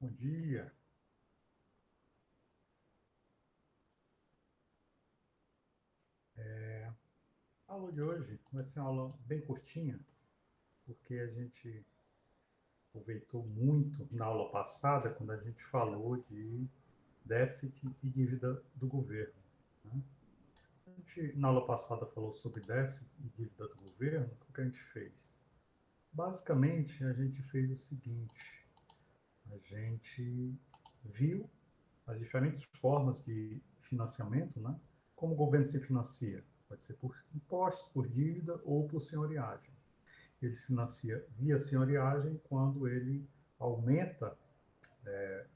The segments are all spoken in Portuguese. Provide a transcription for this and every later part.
Bom dia. A aula de hoje vai ser uma aula bem curtinha, porque a gente aproveitou muito na aula passada, quando a gente falou de déficit e dívida do governo, né? A gente, na aula passada, falou sobre déficit e dívida do governo. O que a gente fez? Basicamente, a gente fez o seguinte: a gente viu as diferentes formas de financiamento, né? Como o governo se financia? Pode ser por impostos, por dívida ou por senhoriagem. Ele se financia via senhoriagem quando ele aumenta,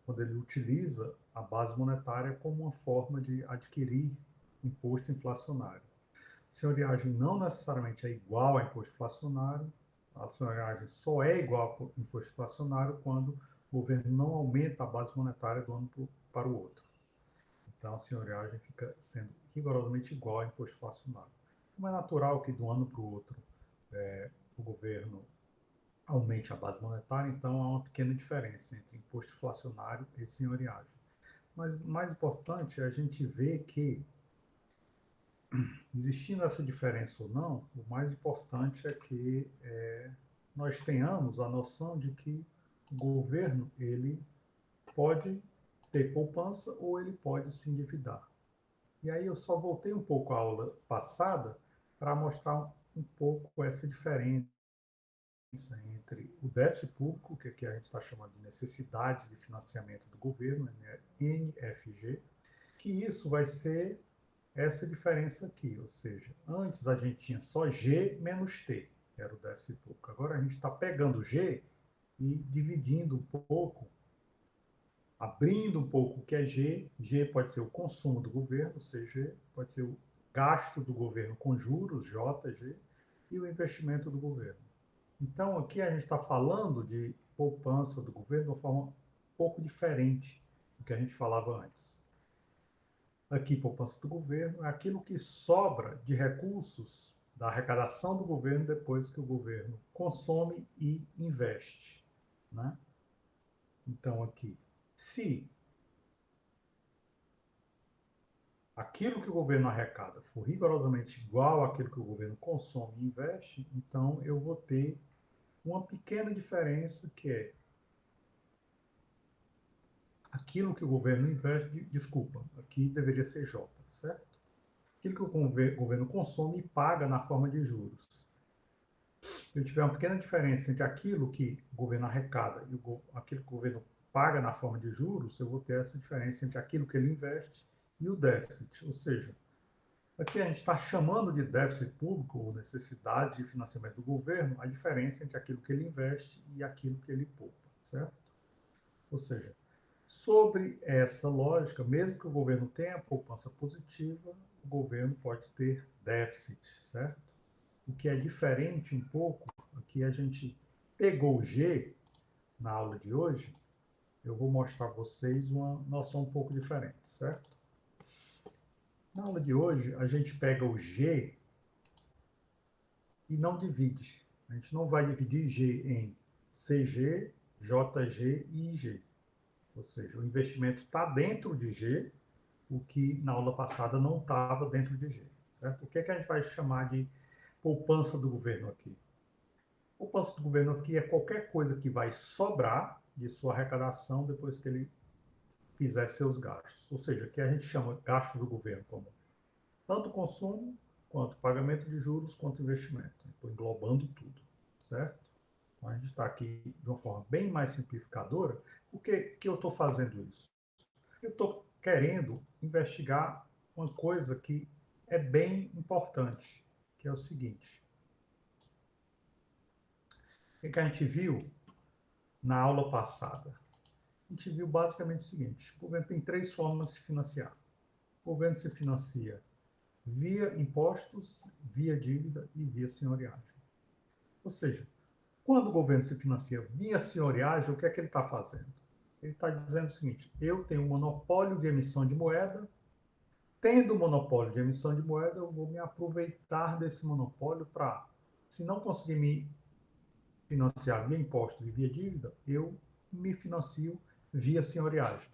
quando ele utiliza a base monetária como uma forma de adquirir imposto inflacionário. Senhoriagem não necessariamente é igual a imposto inflacionário. A senhoriagem só é igual ao imposto inflacionário quando o governo não aumenta a base monetária do ano para o outro. Então, a senhoriagem fica sendo rigorosamente igual ao imposto inflacionário. Como é natural que de um ano para o outro o governo aumente a base monetária, então há uma pequena diferença entre imposto inflacionário e senhoriagem. Mas mais importante é a gente ver que, existindo essa diferença ou não, o mais importante é que nós tenhamos a noção de que o governo ele pode ter poupança ou ele pode se endividar. E aí eu só voltei um pouco à aula passada para mostrar um pouco essa diferença entre o déficit público, que a gente está chamando de necessidades de financiamento do governo, NFG, que isso vai ser essa diferença aqui, ou seja, antes a gente tinha só G menos T, que era o déficit público. Agora a gente está pegando G e dividindo um pouco, abrindo um pouco o que é G. G pode ser o consumo do governo, CG, pode ser o gasto do governo com juros, JG, e o investimento do governo. Então, aqui a gente está falando de poupança do governo de uma forma um pouco diferente do que a gente falava antes. Aqui, poupança do governo é aquilo que sobra de recursos da arrecadação do governo depois que o governo consome e investe, né? Então, aqui, se aquilo que o governo arrecada for rigorosamente igual àquilo que o governo consome e investe, então eu vou ter uma pequena diferença que é aquilo que o governo investe, desculpa, aqui deveria ser J, certo? Aquilo que o governo consome e paga na forma de juros. Se eu tiver uma pequena diferença entre aquilo que o governo arrecada e aquilo que o governo paga na forma de juros, eu vou ter essa diferença entre aquilo que ele investe e o déficit. Ou seja, aqui a gente está chamando de déficit público ou necessidade de financiamento do governo a diferença entre aquilo que ele investe e aquilo que ele poupa, certo? Ou seja, sobre essa lógica, mesmo que o governo tenha poupança positiva, o governo pode ter déficit, certo? O que é diferente um pouco, aqui a gente pegou o G na aula de hoje, eu vou mostrar a vocês uma noção um pouco diferente, certo? Na aula de hoje, a gente pega o G e não divide. A gente não vai dividir G em CG, JG e IG. Ou seja, o investimento está dentro de G, o que na aula passada não estava dentro de G. Certo? O que, é que a gente vai chamar de poupança do governo aqui? Poupança do governo aqui é qualquer coisa que vai sobrar de sua arrecadação depois que ele fizer seus gastos. Ou seja, que a gente chama gasto do governo como tanto consumo, quanto pagamento de juros, quanto investimento. Estou englobando tudo, certo? Então, a gente está aqui de uma forma bem mais simplificadora. Por que eu estou fazendo isso? Eu estou querendo investigar uma coisa que é bem importante, que é o seguinte. O que a gente viu na aula passada? A gente viu basicamente o seguinte: o governo tem três formas de se financiar. O governo se financia via impostos, via dívida e via senhoriagem. Ou seja, quando o governo se financia via senhoriagem, o que é que ele está fazendo? Ele está dizendo o seguinte: eu tenho um monopólio de emissão de moeda, tendo monopólio de emissão de moeda, eu vou me aproveitar desse monopólio para, se não conseguir me financiar via impostos e via dívida, eu me financio via senhoriagem.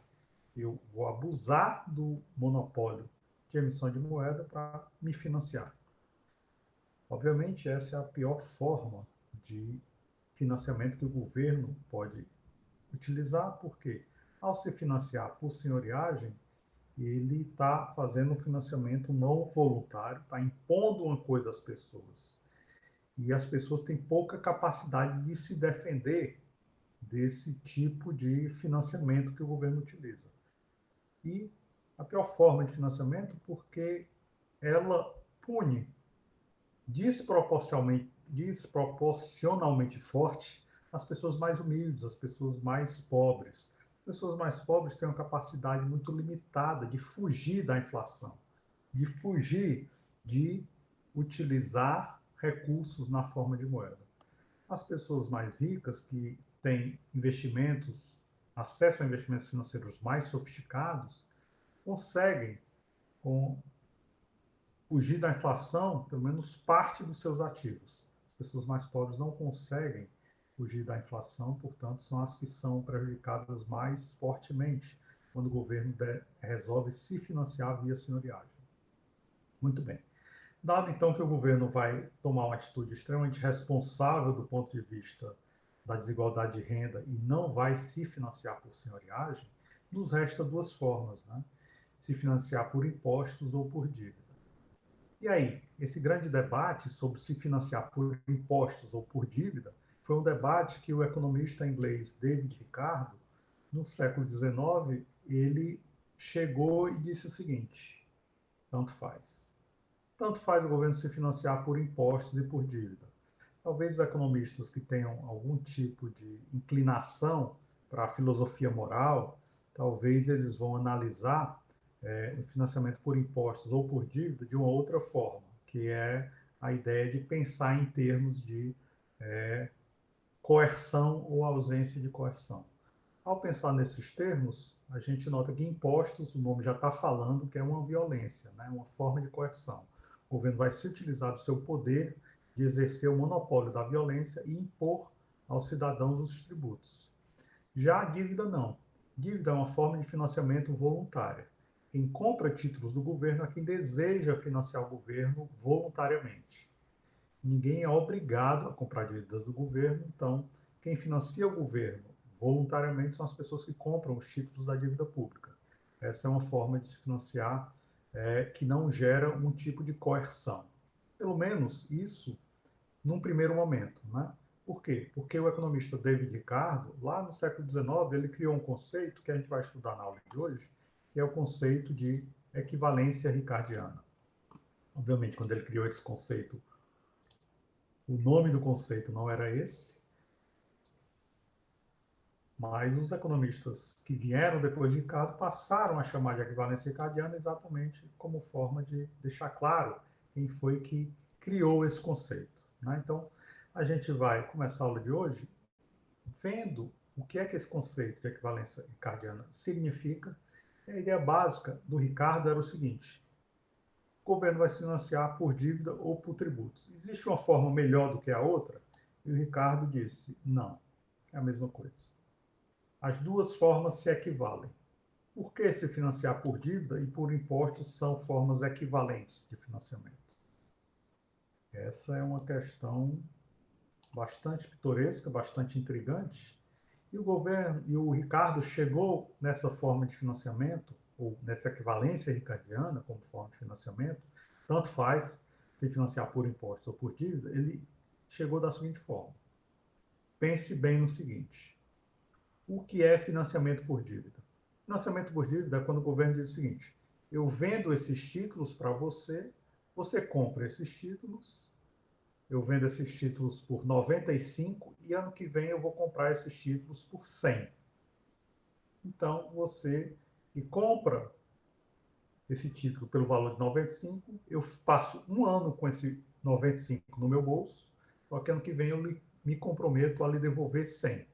Eu vou abusar do monopólio de emissão de moeda para me financiar. Obviamente, essa é a pior forma de financiamento que o governo pode utilizar, porque ao se financiar por senhoriagem, ele está fazendo um financiamento não voluntário, está impondo uma coisa às pessoas. E as pessoas têm pouca capacidade de se defender desse tipo de financiamento que o governo utiliza. E a pior forma de financiamento porque ela pune desproporcionalmente forte as pessoas mais humildes, as pessoas mais pobres. As pessoas mais pobres têm uma capacidade muito limitada de fugir da inflação, de fugir de utilizar recursos na forma de moeda. As pessoas mais ricas, que têm investimentos, acesso a investimentos financeiros mais sofisticados, conseguem, com fugir da inflação, pelo menos parte dos seus ativos. As pessoas mais pobres não conseguem fugir da inflação, portanto, são as que são prejudicadas mais fortemente quando o governo resolve se financiar via senhoriagem. Muito bem. Dado então que o governo vai tomar uma atitude extremamente responsável do ponto de vista da desigualdade de renda e não vai se financiar por senhoriagem, nos resta duas formas, né? Se financiar por impostos ou por dívida. E aí, esse grande debate sobre se financiar por impostos ou por dívida foi um debate que o economista inglês David Ricardo, no século XIX, ele chegou e disse o seguinte: tanto faz. Tanto faz o governo se financiar por impostos e por dívida. Talvez os economistas que tenham algum tipo de inclinação para a filosofia moral, talvez eles vão analisar o financiamento por impostos ou por dívida de uma outra forma, que é a ideia de pensar em termos de coerção ou ausência de coerção. Ao pensar nesses termos, a gente nota que impostos, o nome já está falando que é uma violência, né? Uma forma de coerção. O governo vai se utilizar do seu poder de exercer o monopólio da violência e impor aos cidadãos os tributos. Já a dívida não. Dívida é uma forma de financiamento voluntária. Quem compra títulos do governo é quem deseja financiar o governo voluntariamente. Ninguém é obrigado a comprar dívidas do governo, então quem financia o governo voluntariamente são as pessoas que compram os títulos da dívida pública. Essa é uma forma de se financiar que não gera um tipo de coerção. Pelo menos isso num primeiro momento, né? Por quê? Porque o economista David Ricardo, lá no século XIX, ele criou um conceito que a gente vai estudar na aula de hoje, que é o conceito de equivalência ricardiana. Obviamente, quando ele criou esse conceito, o nome do conceito não era esse, mas os economistas que vieram depois de Ricardo passaram a chamar de equivalência ricardiana exatamente como forma de deixar claro quem foi que criou esse conceito, né? Então, a gente vai começar a aula de hoje vendo o que é que esse conceito de equivalência ricardiana significa. E a ideia básica do Ricardo era o seguinte: o governo vai se financiar por dívida ou por tributos. Existe uma forma melhor do que a outra? E o Ricardo disse: não, é a mesma coisa. As duas formas se equivalem. Por que se financiar por dívida e por impostos são formas equivalentes de financiamento? Essa é uma questão bastante pitoresca, bastante intrigante. E o governo e o Ricardo chegou nessa forma de financiamento, ou nessa equivalência ricardiana como forma de financiamento, tanto faz se financiar por impostos ou por dívida, ele chegou da seguinte forma: pense bem no seguinte: o que é financiamento por dívida? Financiamento por dívida é quando o governo diz o seguinte: eu vendo esses títulos para você, você compra esses títulos, eu vendo esses títulos por 95 e ano que vem eu vou comprar esses títulos por 100. Então, você que compra esse título pelo valor de 95, eu passo um ano com esse 95 no meu bolso, só que ano que vem eu me comprometo a lhe devolver 100.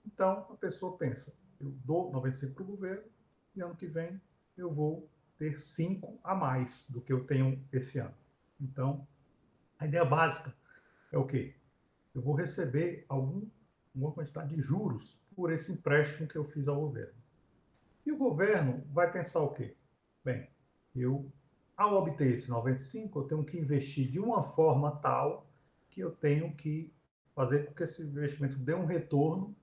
Então, a pessoa pensa, eu dou 95 para o governo e ano que vem eu vou ter 5 a mais do que eu tenho esse ano. Então, a ideia básica é o quê? Eu vou receber alguma quantidade de juros por esse empréstimo que eu fiz ao governo. E o governo vai pensar o quê? Bem, ao obter esse 95, eu tenho que investir de uma forma tal que eu tenho que fazer com que esse investimento dê um retorno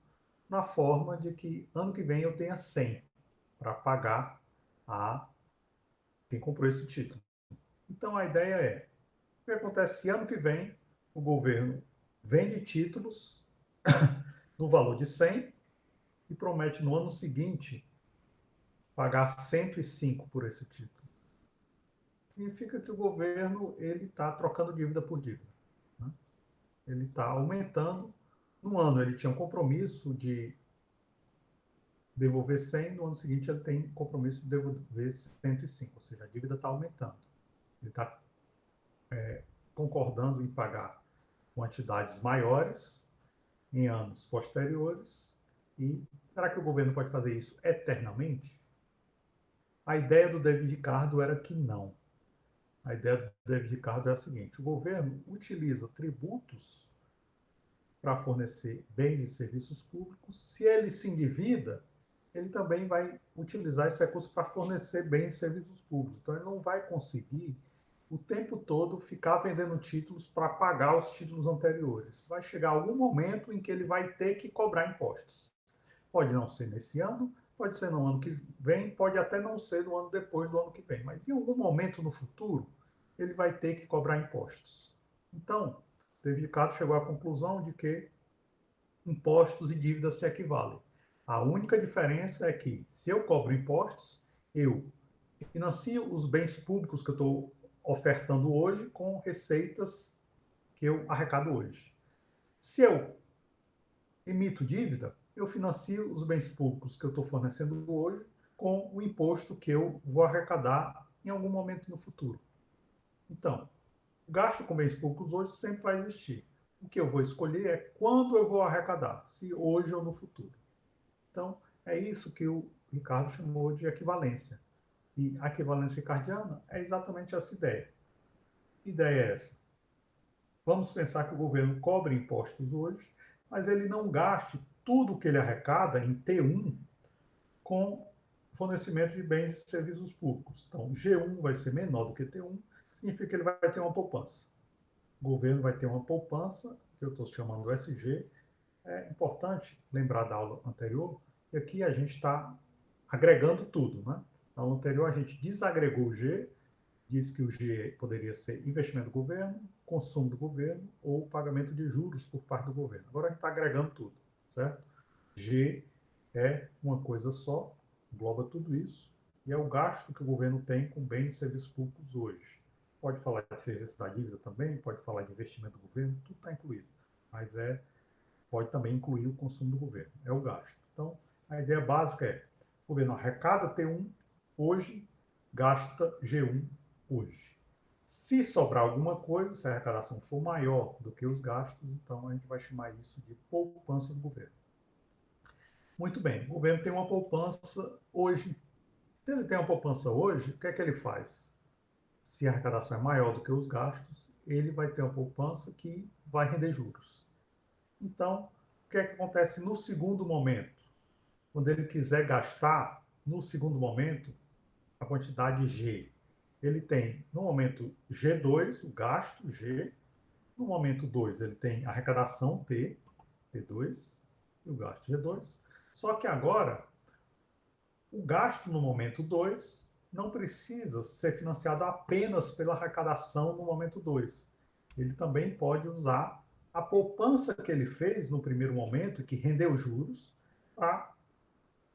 na forma de que ano que vem eu tenha 100 para pagar a quem comprou esse título. Então a ideia é, o que acontece se ano que vem o governo vende títulos no valor de 100 e promete no ano seguinte pagar 105 por esse título? Significa que o governo ele está trocando dívida por dívida. Né? Ele está aumentando. No ano ele tinha um compromisso de devolver 100, no ano seguinte ele tem compromisso de devolver 105, ou seja, a dívida está aumentando. Ele está concordando em pagar quantidades maiores em anos posteriores. E será que o governo pode fazer isso eternamente? A ideia do David Ricardo era que não. A ideia do David Ricardo é a seguinte: o governo utiliza tributos para fornecer bens e serviços públicos. Se ele se endivida, ele também vai utilizar esse recurso para fornecer bens e serviços públicos. Então, ele não vai conseguir o tempo todo ficar vendendo títulos para pagar os títulos anteriores. Vai chegar algum momento em que ele vai ter que cobrar impostos. Pode não ser nesse ano, pode ser no ano que vem, pode até não ser no ano depois do ano que vem, mas em algum momento no futuro, ele vai ter que cobrar impostos. Então, David Ricardo chegou à conclusão de que impostos e dívidas se equivalem. A única diferença é que, se eu cobro impostos, eu financio os bens públicos que eu estou ofertando hoje com receitas que eu arrecado hoje. Se eu emito dívida, eu financio os bens públicos que eu estou fornecendo hoje com o imposto que eu vou arrecadar em algum momento no futuro. Então, o gasto com bens públicos hoje sempre vai existir. O que eu vou escolher é quando eu vou arrecadar, se hoje ou no futuro. Então, é isso que o Ricardo chamou de equivalência. E a equivalência ricardiana é exatamente essa ideia. A ideia é essa. Vamos pensar que o governo cobre impostos hoje, mas ele não gaste tudo o que ele arrecada em T1 com fornecimento de bens e serviços públicos. Então, G1 vai ser menor do que T1, significa que ele vai ter uma poupança. O governo vai ter uma poupança, que eu estou chamando SG. É importante lembrar da aula anterior, que aqui a gente está agregando tudo. Né? Na aula anterior, a gente desagregou o G, disse que o G poderia ser investimento do governo, consumo do governo ou pagamento de juros por parte do governo. Agora a gente está agregando tudo, certo? G é uma coisa só, engloba tudo isso, e é o gasto que o governo tem com bens e serviços públicos hoje. Pode falar de serviço da dívida também, pode falar de investimento do governo, tudo está incluído. Mas pode também incluir o consumo do governo, é o gasto. Então, a ideia básica é, o governo arrecada T1 hoje, gasta G1 hoje. Se sobrar alguma coisa, se a arrecadação for maior do que os gastos, então a gente vai chamar isso de poupança do governo. Muito bem, o governo tem uma poupança hoje. Se ele tem uma poupança hoje, o que é que ele faz? Se a arrecadação é maior do que os gastos, ele vai ter uma poupança que vai render juros. Então, o que é que acontece no segundo momento? Quando ele quiser gastar, no segundo momento, a quantidade G. Ele tem, no momento G2, o gasto G. No momento 2, ele tem a arrecadação T, T2, e o gasto G2. Só que agora, o gasto no momento 2 não precisa ser financiado apenas pela arrecadação no momento 2. Ele também pode usar a poupança que ele fez no primeiro momento, que rendeu juros, para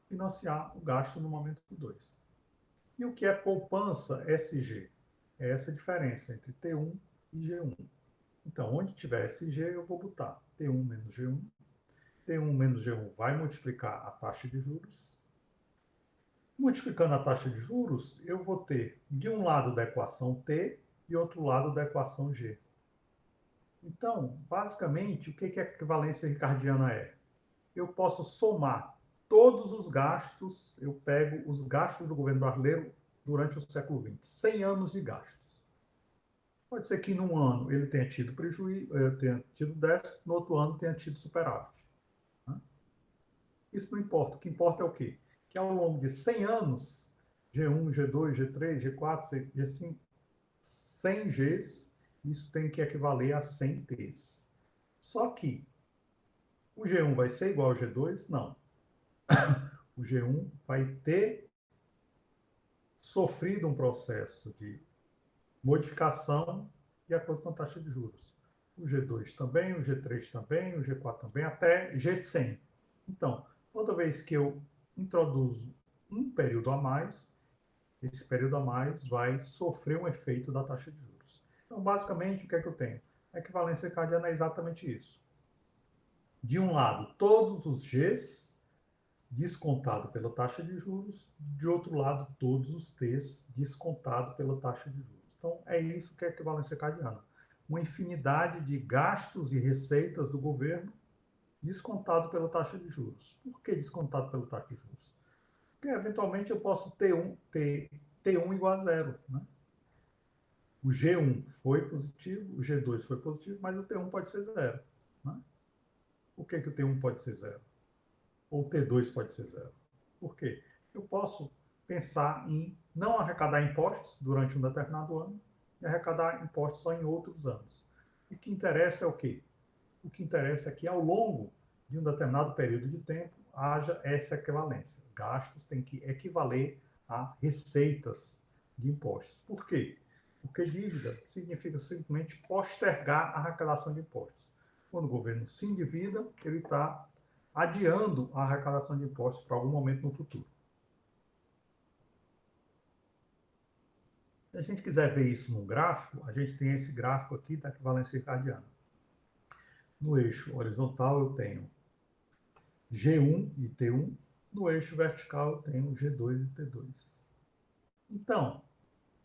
financiar o gasto no momento 2. E o que é poupança SG? É essa diferença entre T1 e G1. Então, onde tiver SG, eu vou botar T1 menos G1. T1 menos G1 vai multiplicar a taxa de juros. Multiplicando a taxa de juros, eu vou ter de um lado da equação T e outro lado da equação G. Então, basicamente, o que a equivalência ricardiana é? Eu posso somar todos os gastos, eu pego os gastos do governo brasileiro durante o século XX, 100 anos de gastos. Pode ser que num ano ele tenha tido prejuízo, tenha tido déficit, no outro ano tenha tido superávit. Né? Isso não importa. O que importa é o quê? Que ao longo de 100 anos, G1, G2, G3, G4, G5, 100 Gs, isso tem que equivaler a 100 Ts. Só que o G1 vai ser igual ao G2? Não. O G1 vai ter sofrido um processo de modificação de acordo com a taxa de juros. O G2 também, o G3 também, o G4 também, até G100. Então, toda vez que eu introduzo um período a mais, esse período a mais vai sofrer um efeito da taxa de juros. Então, basicamente, o que é que eu tenho? A equivalência cardiana é exatamente isso. De um lado, todos os Gs descontado pela taxa de juros, de outro lado, todos os T's descontado pela taxa de juros. Então, é isso que é a equivalência cardiana. Uma infinidade de gastos e receitas do governo descontado pela taxa de juros. Por que descontado pela taxa de juros? Porque, eventualmente, eu posso ter T1 igual a zero. Né? O G1 foi positivo, o G2 foi positivo, mas o T1 pode ser zero. Né? Por que o T1 pode ser zero? Ou o T2 pode ser zero? Por quê? Eu posso pensar em não arrecadar impostos durante um determinado ano e arrecadar impostos só em outros anos. O que interessa é o quê? O que interessa é que, ao longo de um determinado período de tempo, haja essa equivalência. Gastos têm que equivaler a receitas de impostos. Por quê? Porque dívida significa simplesmente postergar a arrecadação de impostos. Quando o governo se endivida, ele está adiando a arrecadação de impostos para algum momento no futuro. Se a gente quiser ver isso num gráfico, a gente tem esse gráfico aqui da equivalência ricardiana. No eixo horizontal eu tenho G1 e T1, no eixo vertical eu tenho G2 e T2. Então,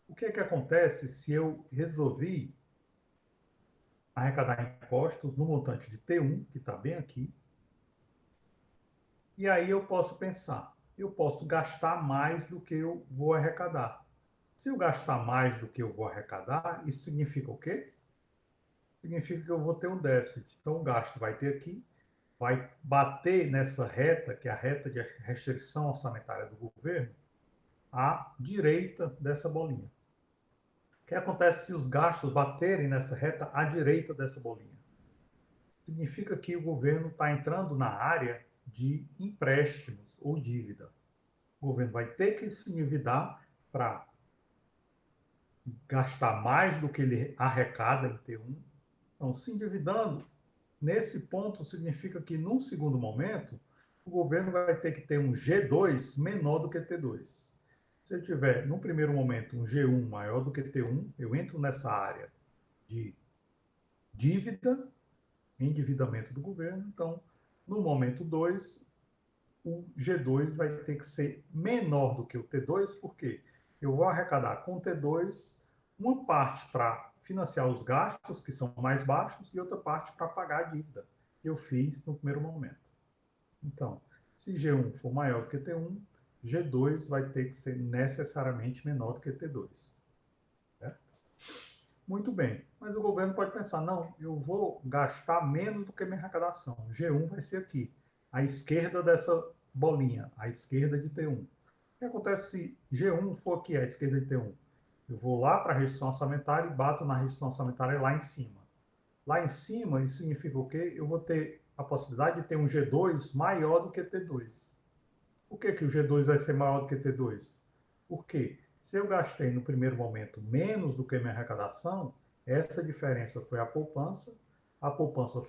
o que é que acontece se eu resolvi arrecadar impostos no montante de T1, que está bem aqui, e aí eu posso pensar, eu posso gastar mais do que eu vou arrecadar. Se eu gastar mais do que eu vou arrecadar, isso significa o quê? Significa que eu vou ter um déficit. Então, o gasto vai ter aqui, vai bater nessa reta, que é a reta de restrição orçamentária do governo, à direita dessa bolinha. O que acontece se os gastos baterem nessa reta à direita dessa bolinha? Significa que o governo está entrando na área de empréstimos ou dívida. O governo vai ter que se endividar para gastar mais do que ele arrecada em T1. Então, se endividando, nesse ponto significa que, num segundo momento, o governo vai ter que ter um G2 menor do que T2. Se eu tiver, num primeiro momento, um G1 maior do que T1, eu entro nessa área de dívida, endividamento do governo. Então, no momento 2, o G2 vai ter que ser menor do que o T2, porque eu vou arrecadar com o T2 uma parte para financiar os gastos, que são mais baixos, e outra parte para pagar a dívida que eu fiz no primeiro momento. Então, se G1 for maior do que T1, G2 vai ter que ser necessariamente menor do que T2. Certo? Muito bem, mas o governo pode pensar, não, eu vou gastar menos do que minha arrecadação. G1 vai ser aqui, à esquerda dessa bolinha, à esquerda de T1. O que acontece se G1 for aqui à esquerda de T1? Eu vou lá para a restrição orçamentária e bato na restrição orçamentária lá em cima. Lá em cima, isso significa o quê? Eu vou ter a possibilidade de ter um G2 maior do que T2. Por que o G2 vai ser maior do que T2? Porque se eu gastei no primeiro momento menos do que minha arrecadação, essa diferença foi a poupança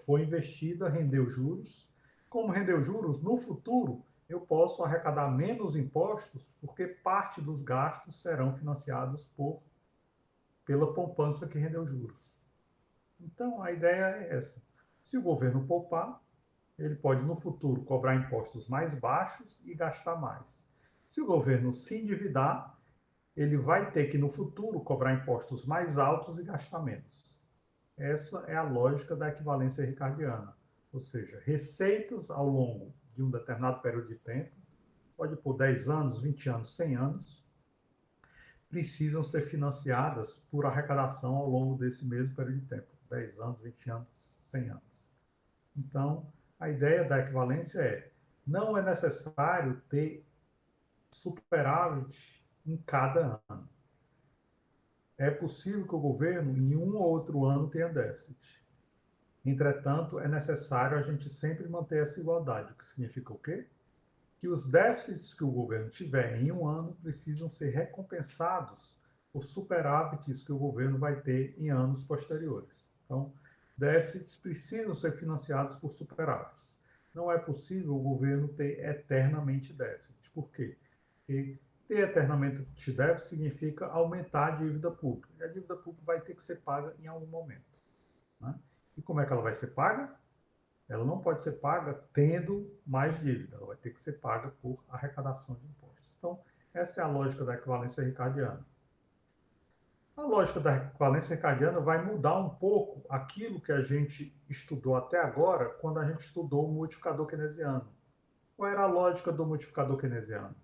foi investida, rendeu juros. Como rendeu juros, no futuro eu posso arrecadar menos impostos, porque parte dos gastos serão financiados pela poupança que rendeu juros. Então, a ideia é essa. Se o governo poupar, ele pode, no futuro, cobrar impostos mais baixos e gastar mais. Se o governo se endividar, ele vai ter que, no futuro, cobrar impostos mais altos e gastar menos. Essa é a lógica da equivalência ricardiana. Ou seja, receitas ao longo de um determinado período de tempo, pode por 10 anos, 20 anos, 100 anos, precisam ser financiadas por arrecadação ao longo desse mesmo período de tempo, 10 anos, 20 anos, 100 anos. Então, a ideia da equivalência é Não é necessário ter superávit em cada ano. É possível que o governo, em um ou outro ano, tenha déficit. Entretanto, é necessário a gente sempre manter essa igualdade, o que significa o quê? Que os déficits que o governo tiver em um ano precisam ser recompensados por superávites que o governo vai ter em anos posteriores. Então, déficits precisam ser financiados por superávites. Não é possível o governo ter eternamente déficit. Por quê? Porque ter eternamente déficit significa aumentar a dívida pública. E a dívida pública vai ter que ser paga em algum momento. Né? E como é que ela vai ser paga? Ela não pode ser paga tendo mais dívida, ela vai ter que ser paga por arrecadação de impostos. Então, essa é a lógica da equivalência ricardiana. A lógica da equivalência ricardiana vai mudar um pouco aquilo que a gente estudou até agora, quando a gente estudou o multiplicador keynesiano. Qual era a lógica do multiplicador keynesiano?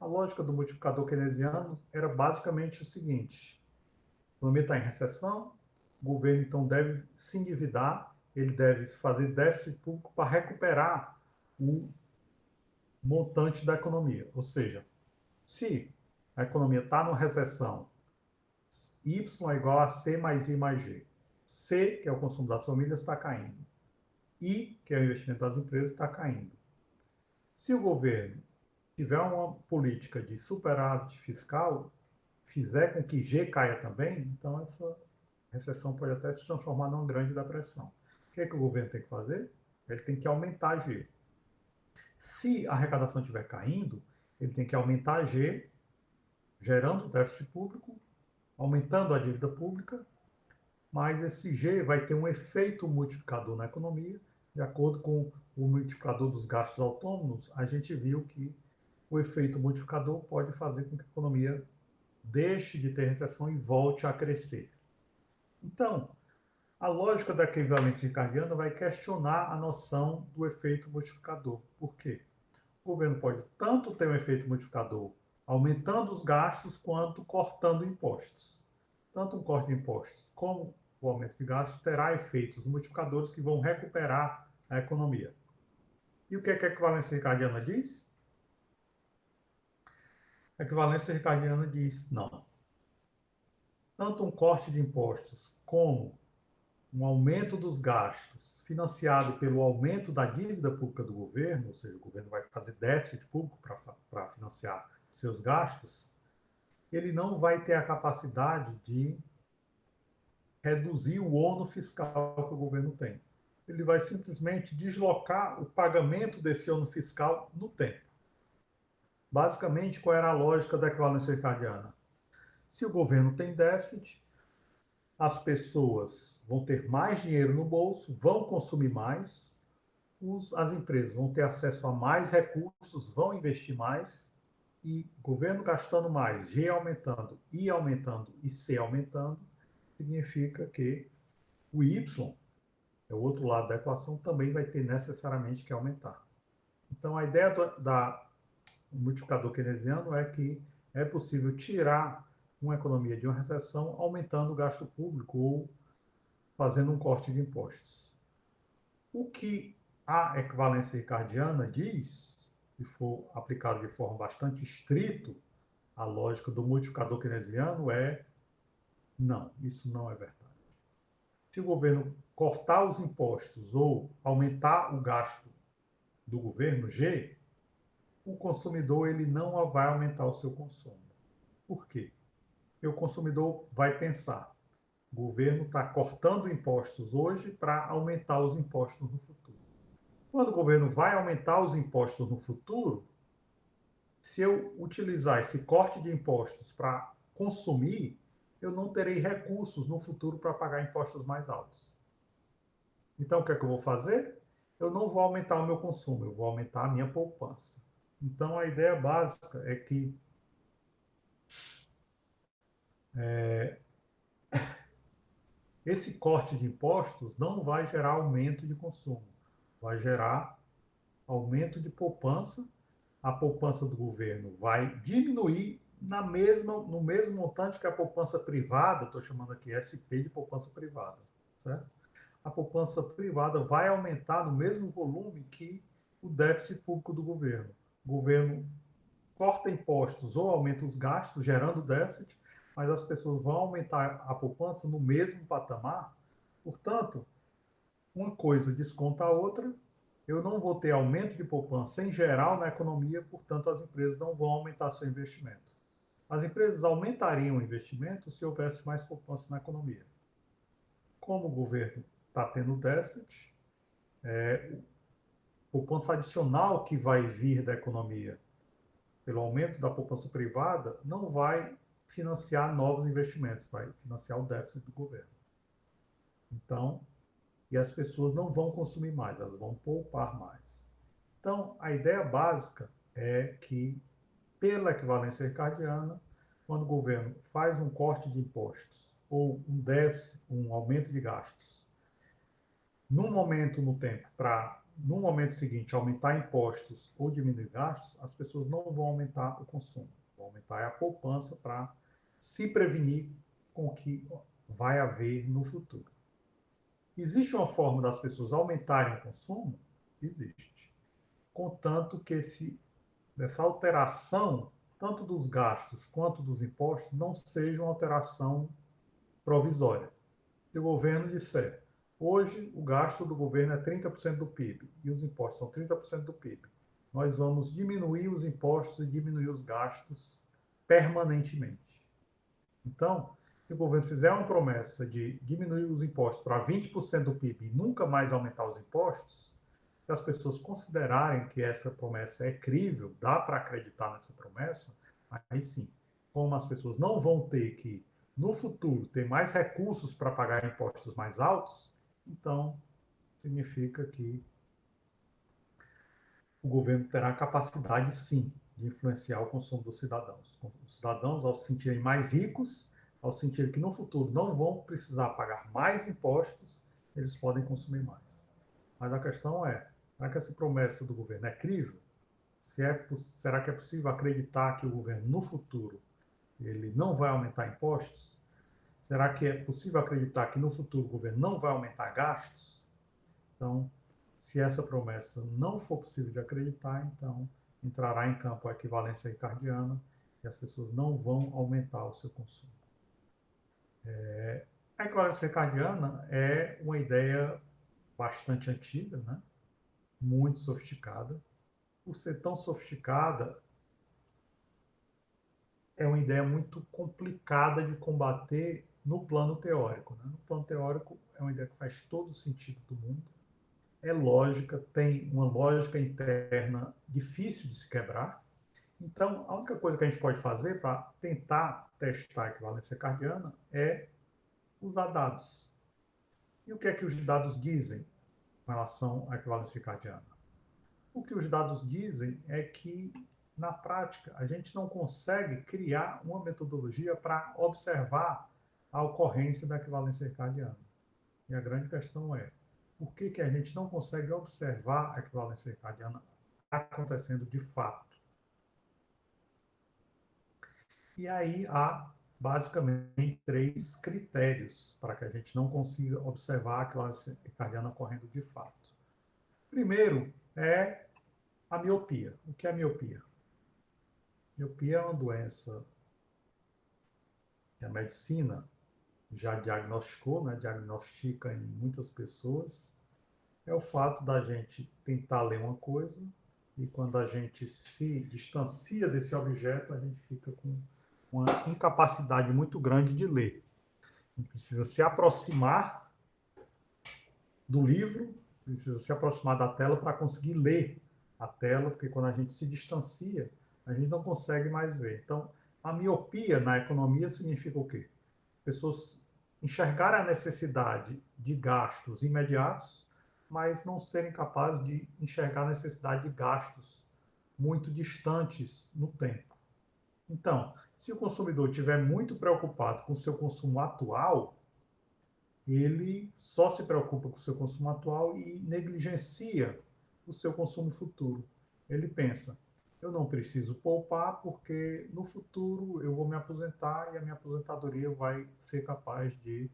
A lógica do multiplicador keynesiano era basicamente o seguinte: o economia está em recessão, o governo então deve se endividar, ele deve fazer déficit público para recuperar o montante da economia. Ou seja, se a economia está numa recessão, Y é igual a C mais I mais G. C, que é o consumo das famílias, está caindo. I, que é o investimento das empresas, está caindo. Se o governo tiver uma política de superávit fiscal, fizer com que G caia também, então essa recessão pode até se transformar numa grande depressão. O que é que o governo tem que fazer? Ele tem que aumentar G. Se a arrecadação estiver caindo, ele tem que aumentar G, gerando déficit público, aumentando a dívida pública, mas esse G vai ter um efeito multiplicador na economia. De acordo com o multiplicador dos gastos autônomos, a gente viu que o efeito multiplicador pode fazer com que a economia deixe de ter recessão e volte a crescer. Então, a lógica da equivalência ricardiana vai questionar a noção do efeito multiplicador. Por quê? O governo pode tanto ter um efeito multiplicador aumentando os gastos quanto cortando impostos. Tanto um corte de impostos como o aumento de gastos terá efeitos multiplicadores que vão recuperar a economia. E o que é que a equivalência ricardiana diz? A equivalência ricardiana diz não. Tanto um corte de impostos como um aumento dos gastos financiado pelo aumento da dívida pública do governo, ou seja, o governo vai fazer déficit público para financiar seus gastos, ele não vai ter a capacidade de reduzir o ônus fiscal que o governo tem. Ele vai simplesmente deslocar o pagamento desse ônus fiscal no tempo. Basicamente, qual era a lógica da equivalência ricardiana? Se o governo tem déficit, as pessoas vão ter mais dinheiro no bolso, vão consumir mais, as empresas vão ter acesso a mais recursos, vão investir mais, e governo gastando mais, G aumentando, I aumentando e C aumentando, significa que o Y, é o outro lado da equação, também vai ter necessariamente que aumentar. Então, a ideia do multiplicador keynesiano é que é possível tirar uma economia de uma recessão aumentando o gasto público ou fazendo um corte de impostos. O que a equivalência ricardiana diz, se for aplicado de forma bastante estrita, a lógica do multiplicador keynesiano é não, isso não é verdade. Se o governo cortar os impostos ou aumentar o gasto do governo, G, o consumidor ele não vai aumentar o seu consumo. Por quê? Porque o consumidor vai pensar, o governo está cortando impostos hoje para aumentar os impostos no futuro. Quando o governo vai aumentar os impostos no futuro, se eu utilizar esse corte de impostos para consumir, eu não terei recursos no futuro para pagar impostos mais altos. Então, o que é que eu vou fazer? Eu não vou aumentar o meu consumo, eu vou aumentar a minha poupança. Então, a ideia básica é que esse corte de impostos não vai gerar aumento de consumo, vai gerar aumento de poupança. A poupança do governo vai diminuir no mesmo montante que a poupança privada, estou chamando aqui SP de poupança privada, certo? A poupança privada vai aumentar no mesmo volume que o déficit público do governo. O governo corta impostos ou aumenta os gastos, gerando déficit, mas as pessoas vão aumentar a poupança no mesmo patamar. Portanto, uma coisa desconta a outra. Eu não vou ter aumento de poupança em geral na economia, portanto, as empresas não vão aumentar seu investimento. As empresas aumentariam o investimento se houvesse mais poupança na economia. Como o governo está tendo déficit, poupança adicional que vai vir da economia pelo aumento da poupança privada não vai financiar novos investimentos, vai financiar o déficit do governo. Então, e as pessoas não vão consumir mais, elas vão poupar mais. Então, a ideia básica é que, pela equivalência ricardiana, quando o governo faz um corte de impostos ou um déficit, um aumento de gastos, num momento no tempo, para no momento seguinte aumentar impostos ou diminuir gastos, as pessoas não vão aumentar o consumo, vão aumentar a poupança para se prevenir com o que vai haver no futuro. Existe uma forma das pessoas aumentarem o consumo? Existe. Contanto que essa alteração, tanto dos gastos quanto dos impostos, não seja uma alteração provisória. Se o governo disser, hoje o gasto do governo é 30% do PIB e os impostos são 30% do PIB, nós vamos diminuir os impostos e diminuir os gastos permanentemente. Então, se o governo fizer uma promessa de diminuir os impostos para 20% do PIB e nunca mais aumentar os impostos, se as pessoas considerarem que essa promessa é crível, dá para acreditar nessa promessa, aí sim, como as pessoas não vão ter que, no futuro, ter mais recursos para pagar impostos mais altos, então significa que o governo terá capacidade, sim, de influenciar o consumo dos cidadãos. Os cidadãos, ao se sentirem mais ricos, ao sentir que no futuro não vão precisar pagar mais impostos, eles podem consumir mais. Mas a questão é, será que essa promessa do governo é crível? Será que é possível acreditar que o governo, no futuro, ele não vai aumentar impostos? Será que é possível acreditar que no futuro o governo não vai aumentar gastos? Então, se essa promessa não for possível de acreditar, então entrará em campo a equivalência ricardiana e as pessoas não vão aumentar o seu consumo. A equivalência ricardiana é uma ideia bastante antiga, né? Muito sofisticada. Por ser tão sofisticada, é uma ideia muito complicada de combater no plano teórico. Né? No plano teórico, é uma ideia que faz todo o sentido do mundo. É lógica, tem uma lógica interna difícil de se quebrar. Então, a única coisa que a gente pode fazer para tentar testar a equivalência cardiana é usar dados. E o que é que os dados dizem com relação à equivalência cardiana? O que os dados dizem é que, na prática, a gente não consegue criar uma metodologia para observar a ocorrência da equivalência cardiana. E a grande questão é, por que a gente não consegue observar a equivalência cardiana acontecendo de fato? E aí há, basicamente, três critérios para que a gente não consiga observar a equivalência cardiana ocorrendo de fato. Primeiro é a miopia. O que é a miopia? Miopia é uma doença que a medicina já diagnosticou, né? Diagnostica em muitas pessoas. É o fato da gente tentar ler uma coisa e quando a gente se distancia desse objeto, a gente fica com uma incapacidade muito grande de ler. A gente precisa se aproximar do livro, precisa se aproximar da tela para conseguir ler a tela, porque quando a gente se distancia, a gente não consegue mais ver. Então, a miopia na economia significa o quê? Pessoas enxergarem a necessidade de gastos imediatos, mas não serem capazes de enxergar a necessidade de gastos muito distantes no tempo. Então, se o consumidor estiver muito preocupado com o seu consumo atual, ele só se preocupa com o seu consumo atual e negligencia o seu consumo futuro. Ele pensa, eu não preciso poupar porque no futuro eu vou me aposentar e a minha aposentadoria vai ser capaz de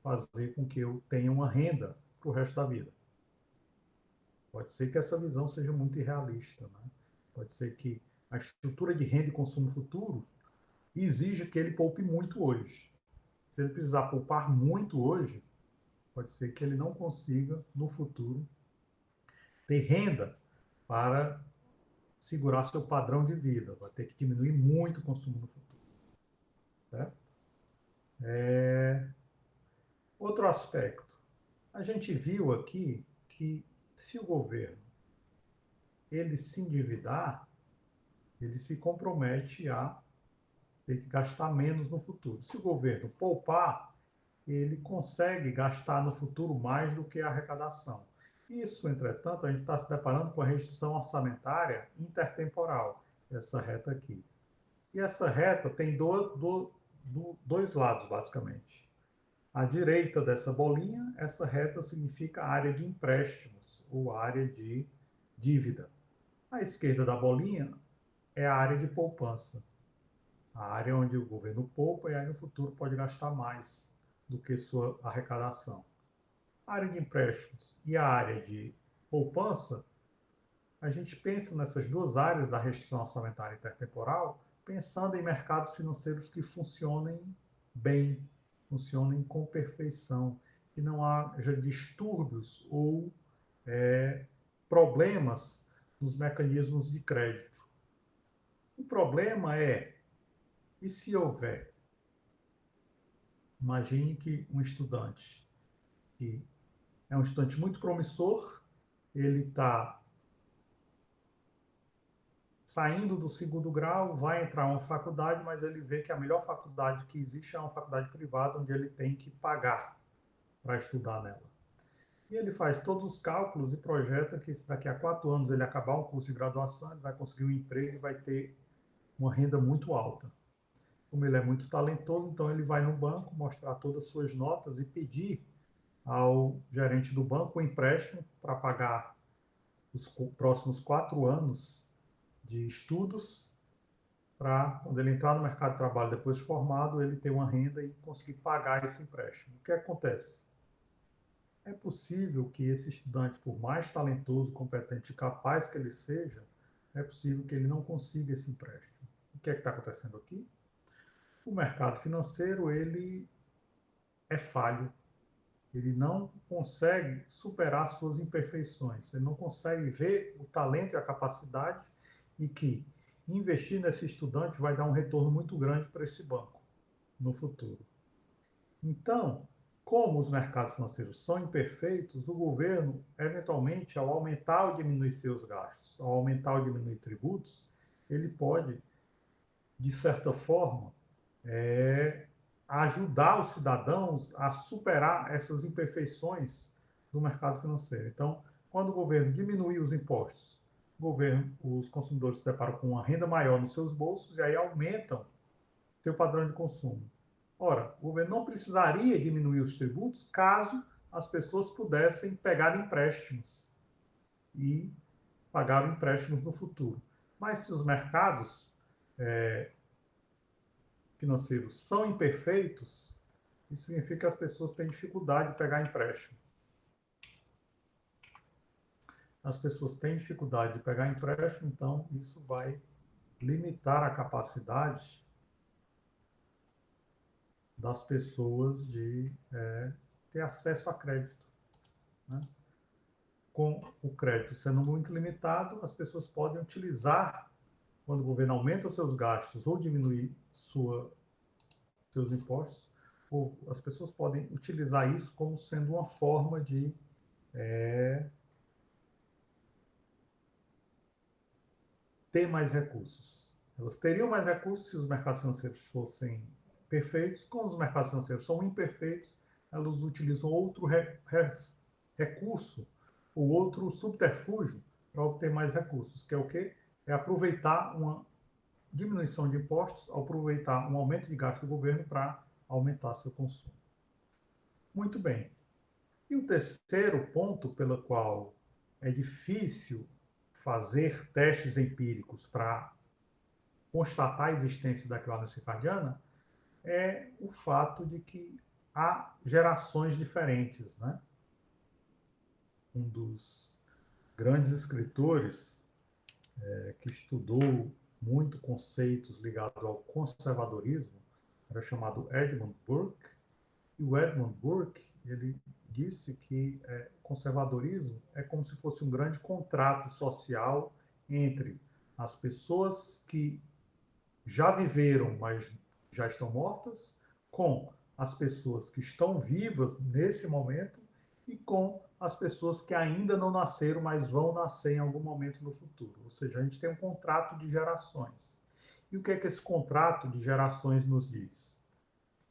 fazer com que eu tenha uma renda para o resto da vida. Pode ser que essa visão seja muito irrealista, né? Pode ser que a estrutura de renda e consumo futuro exija que ele poupe muito hoje. Se ele precisar poupar muito hoje, pode ser que ele não consiga, no futuro, ter renda para segurar seu padrão de vida. Vai ter que diminuir muito o consumo no futuro. Certo? Outro aspecto. A gente viu aqui que se o governo ele se endividar, ele se compromete a ter que gastar menos no futuro. Se o governo poupar, ele consegue gastar no futuro mais do que a arrecadação. Isso, entretanto, a gente está se deparando com a restrição orçamentária intertemporal, essa reta aqui. E essa reta tem dois lados, basicamente. À direita dessa bolinha, essa reta significa a área de empréstimos ou área de dívida. À esquerda da bolinha é a área de poupança, a área onde o governo poupa e aí no futuro pode gastar mais do que sua arrecadação. A área de empréstimos e a área de poupança, a gente pensa nessas duas áreas da restrição orçamentária intertemporal, pensando em mercados financeiros que funcionem bem, funcionem com perfeição, que não haja distúrbios ou problemas nos mecanismos de crédito. O problema é, e se houver? Imagine que um estudante, que é um estudante muito promissor, ele está saindo do segundo grau, vai entrar em uma faculdade, mas ele vê que a melhor faculdade que existe é uma faculdade privada, onde ele tem que pagar para estudar nela. E ele faz todos os cálculos e projeta que se daqui a 4 anos ele acabar um curso de graduação, ele vai conseguir um emprego e vai ter uma renda muito alta. Como ele é muito talentoso, então ele vai no banco mostrar todas as suas notas e pedir ao gerente do banco um empréstimo para pagar os próximos 4 anos de estudos, para, quando ele entrar no mercado de trabalho depois de formado, ele ter uma renda e conseguir pagar esse empréstimo. O que acontece? É possível que esse estudante, por mais talentoso, competente e capaz que ele seja, é possível que ele não consiga esse empréstimo. O que é que está acontecendo aqui? O mercado financeiro ele é falho, ele não consegue superar suas imperfeições, ele não consegue ver o talento e a capacidade e que investir nesse estudante vai dar um retorno muito grande para esse banco no futuro. Então, como os mercados financeiros são imperfeitos, o governo, eventualmente, ao aumentar ou diminuir seus gastos, ao aumentar ou diminuir tributos, ele pode, de certa forma, ajudar os cidadãos a superar essas imperfeições do mercado financeiro. Então, quando o governo diminuir os impostos, os consumidores se deparam com uma renda maior nos seus bolsos e aí aumentam seu padrão de consumo. Ora, o governo não precisaria diminuir os tributos caso as pessoas pudessem pegar empréstimos e pagar empréstimos no futuro. Mas se os mercados financeiros são imperfeitos, isso significa que as pessoas têm dificuldade de pegar empréstimo. As pessoas têm dificuldade de pegar empréstimo, então isso vai limitar a capacidade das pessoas de ter acesso a crédito. Né? Com o crédito sendo muito limitado, as pessoas podem utilizar, quando o governo aumenta seus gastos ou diminui seus impostos, ou as pessoas podem utilizar isso como sendo uma forma de ter mais recursos. Elas teriam mais recursos se os mercados financeiros fossem perfeitos. Como os mercados financeiros são imperfeitos, elas utilizam outro recurso ou outro subterfúgio para obter mais recursos, que é o quê? É aproveitar uma diminuição de impostos, aproveitar um aumento de gasto do governo para aumentar seu consumo. Muito bem. E o terceiro ponto pelo qual é difícil fazer testes empíricos para constatar a existência da equivalência circadiana é o fato de que há gerações diferentes, né? Um dos grandes escritores que estudou muito conceitos ligados ao conservadorismo, era chamado Edmund Burke, e o Edmund Burke, ele disse que conservadorismo é como se fosse um grande contrato social entre as pessoas que já viveram, mas já estão mortas, com as pessoas que estão vivas nesse momento e com as pessoas que ainda não nasceram, mas vão nascer em algum momento no futuro. Ou seja, a gente tem um contrato de gerações. E o que é que esse contrato de gerações nos diz?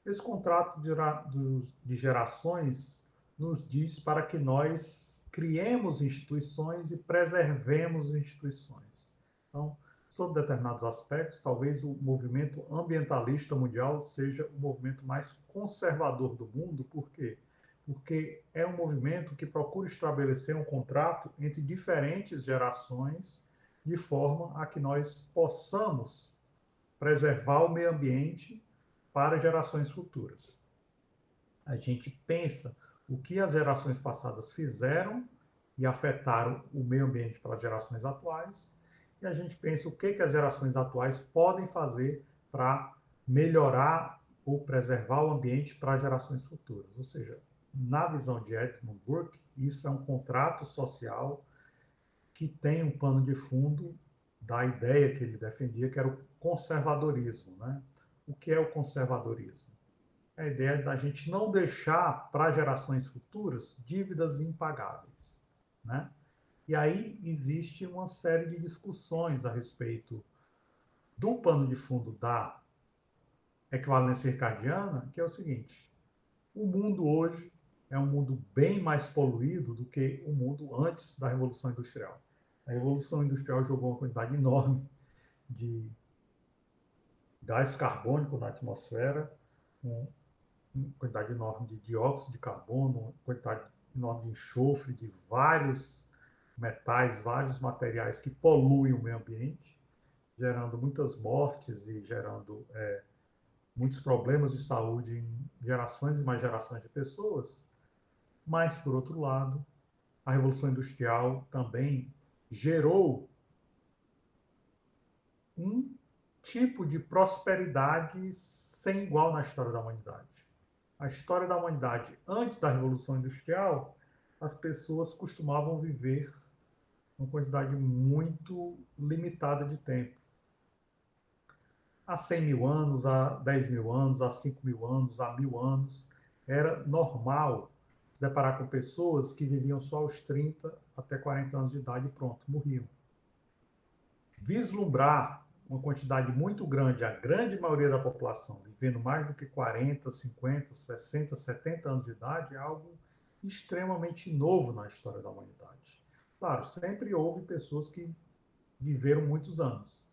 Esse contrato de gerações nos diz para que nós criemos instituições e preservemos instituições. Então, sobre determinados aspectos, talvez o movimento ambientalista mundial seja o movimento mais conservador do mundo. Por quê? Porque é um movimento que procura estabelecer um contrato entre diferentes gerações, de forma a que nós possamos preservar o meio ambiente para gerações futuras. A gente pensa o que as gerações passadas fizeram e afetaram o meio ambiente para as gerações atuais, e a gente pensa o que as gerações atuais podem fazer para melhorar ou preservar o ambiente para as gerações futuras. Ou seja, na visão de Edmund Burke, isso é um contrato social que tem um pano de fundo da ideia que ele defendia, que era o conservadorismo, né? O que é o conservadorismo? É a ideia da gente não deixar para gerações futuras dívidas impagáveis, né? E aí existe uma série de discussões a respeito do pano de fundo da equivalência ricardiana, que é o seguinte: o mundo hoje é um mundo bem mais poluído do que o mundo antes da Revolução Industrial. A Revolução Industrial jogou uma quantidade enorme de gás carbônico na atmosfera, uma quantidade enorme de dióxido de carbono, uma quantidade enorme de enxofre, de vários metais, vários materiais que poluem o meio ambiente, gerando muitas mortes e gerando muitos problemas de saúde em gerações e mais gerações de pessoas. Mas, por outro lado, a Revolução Industrial também gerou um tipo de prosperidade sem igual na história da humanidade. A história da humanidade antes da Revolução Industrial, as pessoas costumavam viver uma quantidade muito limitada de tempo. Há 100 mil anos, há 10 mil anos, há 5 mil anos, há 1000 anos, era normal se deparar com pessoas que viviam só aos 30 até 40 anos de idade e pronto, morriam. Vislumbrar uma quantidade muito grande, a grande maioria da população, vivendo mais do que 40, 50, 60, 70 anos de idade, é algo extremamente novo na história da humanidade. Claro, sempre houve pessoas que viveram muitos anos,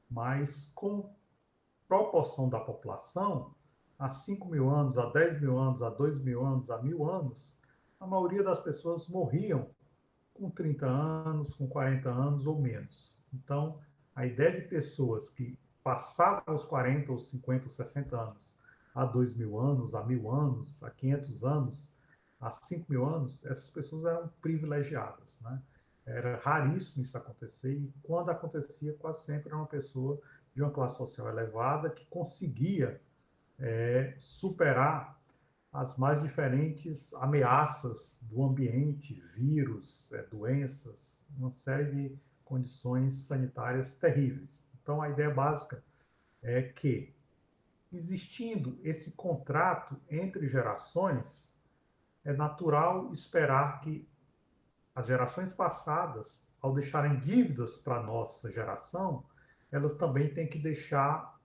mas com proporção da população, há 5 mil anos, há 10 mil anos, há 2 mil anos, há 1000 anos, a maioria das pessoas morriam com 30 anos, com 40 anos ou menos. Então, a ideia de pessoas que passavam os 40, ou 50, ou 60 anos, há 2 mil anos, há 1000 anos, há 500 anos, há 5 mil anos, essas pessoas eram privilegiadas, né? Era raríssimo isso acontecer, e quando acontecia, quase sempre era uma pessoa de uma classe social elevada que conseguia superar as mais diferentes ameaças do ambiente, vírus, doenças, uma série de condições sanitárias terríveis. Então, a ideia básica é que, existindo esse contrato entre gerações, é natural esperar que as gerações passadas, ao deixarem dívidas para a nossa geração, elas também têm que deixar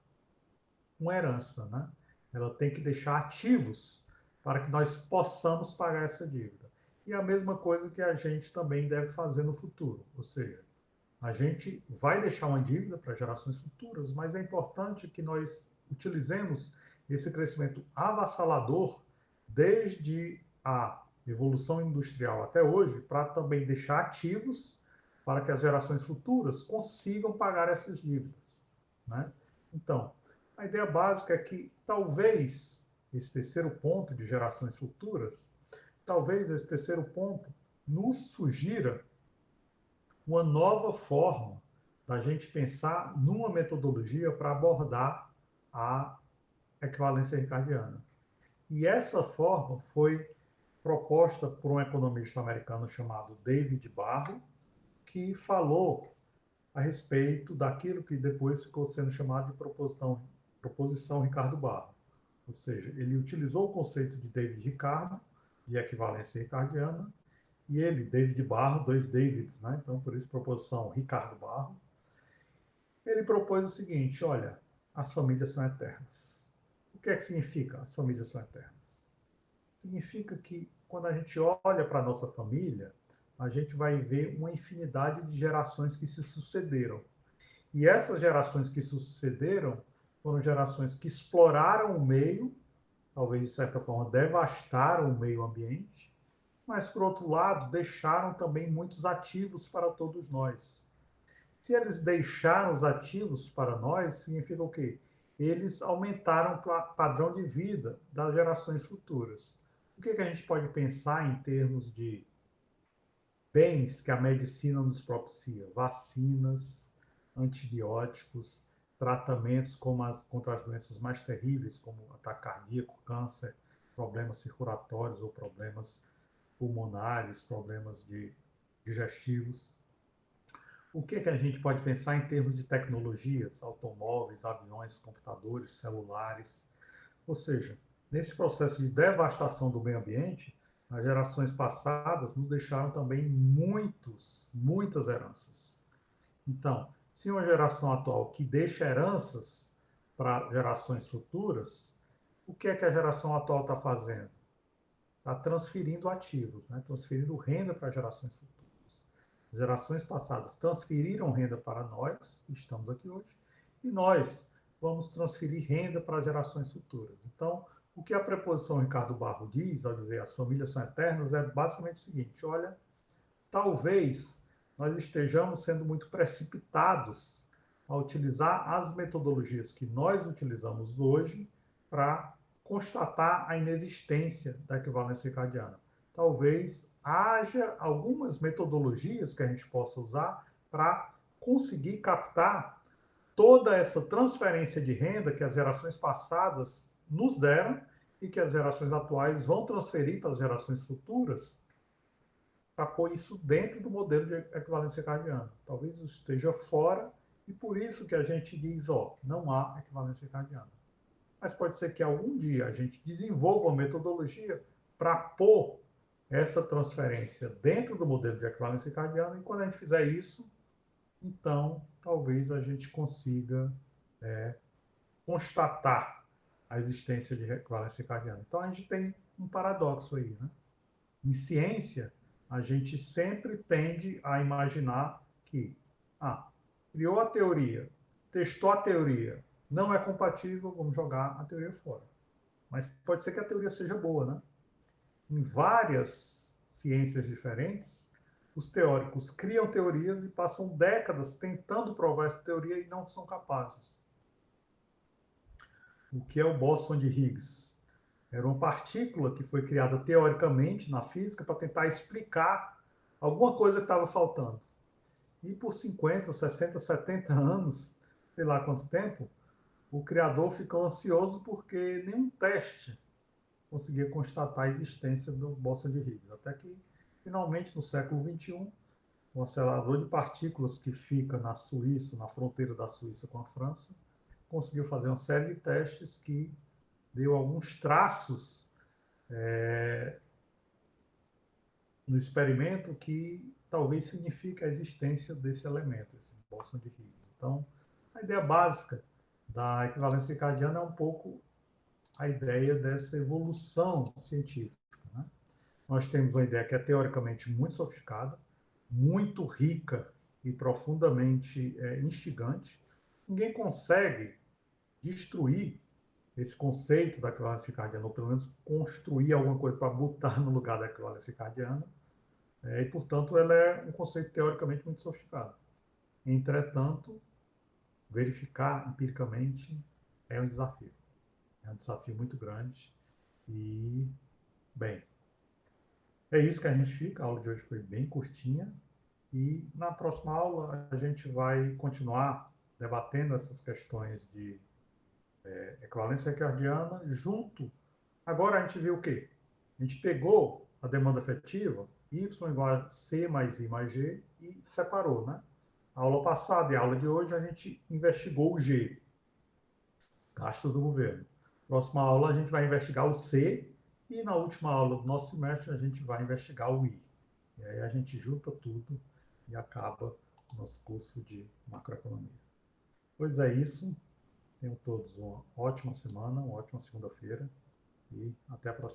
uma herança, né? Ela tem que deixar ativos para que nós possamos pagar essa dívida. E a mesma coisa que a gente também deve fazer no futuro, ou seja, a gente vai deixar uma dívida para gerações futuras, mas é importante que nós utilizemos esse crescimento avassalador desde a evolução industrial até hoje para também deixar ativos para que as gerações futuras consigam pagar essas dívidas, né? Então, a ideia básica é que talvez esse terceiro ponto de gerações futuras, talvez esse terceiro ponto nos sugira uma nova forma da gente pensar numa metodologia para abordar a equivalência ricardiana. E essa forma foi proposta por um economista americano chamado David Barro, que falou a respeito daquilo que depois ficou sendo chamado de proposição Ricardo Barro. Ou seja, ele utilizou o conceito de David Ricardo, de equivalência ricardiana, e ele, David Barro, dois Davids, né? Então, por isso, proposição Ricardo Barro, ele propôs o seguinte: olha, as famílias são eternas. O que é que significa as famílias são eternas? Significa que quando a gente olha para a nossa família, a gente vai ver uma infinidade de gerações que se sucederam. E essas gerações que se sucederam foram gerações que exploraram o meio, talvez de certa forma devastaram o meio ambiente, mas por outro lado deixaram também muitos ativos para todos nós. Se eles deixaram os ativos para nós, significa o quê? Eles aumentaram o padrão de vida das gerações futuras. O que a gente pode pensar em termos de bens que a medicina nos propicia? Vacinas, antibióticos, tratamentos contra as doenças mais terríveis, como ataque cardíaco, câncer, problemas circulatórios ou problemas pulmonares, problemas digestivos. O que a gente pode pensar em termos de tecnologias, automóveis, aviões, computadores, celulares? Ou seja, nesse processo de devastação do meio ambiente, as gerações passadas nos deixaram também muitas heranças. Então, se uma geração atual que deixa heranças para gerações futuras, o que a geração atual está fazendo? Está transferindo ativos, né? Transferindo renda para gerações futuras. Gerações passadas transferiram renda para nós, que estamos aqui hoje, e nós vamos transferir renda para gerações futuras. Então, o que a preposição Ricardo Barro diz, ao dizer as famílias são eternas, é basicamente o seguinte: olha, talvez nós estejamos sendo muito precipitados a utilizar as metodologias que nós utilizamos hoje para constatar a inexistência da equivalência ricardiana. Talvez haja algumas metodologias que a gente possa usar para conseguir captar toda essa transferência de renda que as gerações passadas nos deram e que as gerações atuais vão transferir para as gerações futuras, para pôr isso dentro do modelo de equivalência ricardiana. Talvez isso esteja fora e por isso que a gente diz, ó, não há equivalência ricardiana. Mas pode ser que algum dia a gente desenvolva uma metodologia para pôr essa transferência dentro do modelo de equivalência ricardiana e quando a gente fizer isso, então talvez a gente consiga constatar a existência de equivalência ricardiana. Então a gente tem um paradoxo aí, né? Em ciência, a gente sempre tende a imaginar que, criou a teoria, testou a teoria, não é compatível, vamos jogar a teoria fora. Mas pode ser que a teoria seja boa, né? Em várias ciências diferentes, os teóricos criam teorias e passam décadas tentando provar essa teoria e não são capazes. O que é o bóson de Higgs? Era uma partícula que foi criada teoricamente na física para tentar explicar alguma coisa que estava faltando. E por 50, 60, 70 anos, sei lá quanto tempo, o criador ficou ansioso porque nenhum teste conseguia constatar a existência do bóson de Higgs. Até que, finalmente, no século XXI, o acelerador de partículas que fica na Suíça, na fronteira da Suíça com a França, conseguiu fazer uma série de testes que deu alguns traços no experimento que talvez signifique a existência desse elemento, esse bóson de Higgs. Então, a ideia básica da equivalência ricardiana é um pouco a ideia dessa evolução científica, né? Nós temos uma ideia que é teoricamente muito sofisticada, muito rica e profundamente instigante. Ninguém consegue destruir esse conceito da equivalência ricardiana, ou pelo menos construir alguma coisa para botar no lugar da equivalência ricardiana, e, portanto, ela é um conceito teoricamente muito sofisticado. Entretanto, verificar empiricamente é um desafio. É um desafio muito grande. E, bem, é isso que a gente fica. A aula de hoje foi bem curtinha, E na próxima aula a gente vai continuar debatendo essas questões de equivalência ricardiana junto. Agora a gente viu o quê? A gente pegou a demanda efetiva, Y igual a C mais I mais G, e separou, né? A aula passada e a aula de hoje a gente investigou o G, gastos do governo. Próxima aula a gente vai investigar o C e na última aula do nosso semestre a gente vai investigar o I. E aí a gente junta tudo e acaba o nosso curso de macroeconomia. Pois é isso. Tenham todos uma ótima semana, uma ótima segunda-feira e até a próxima.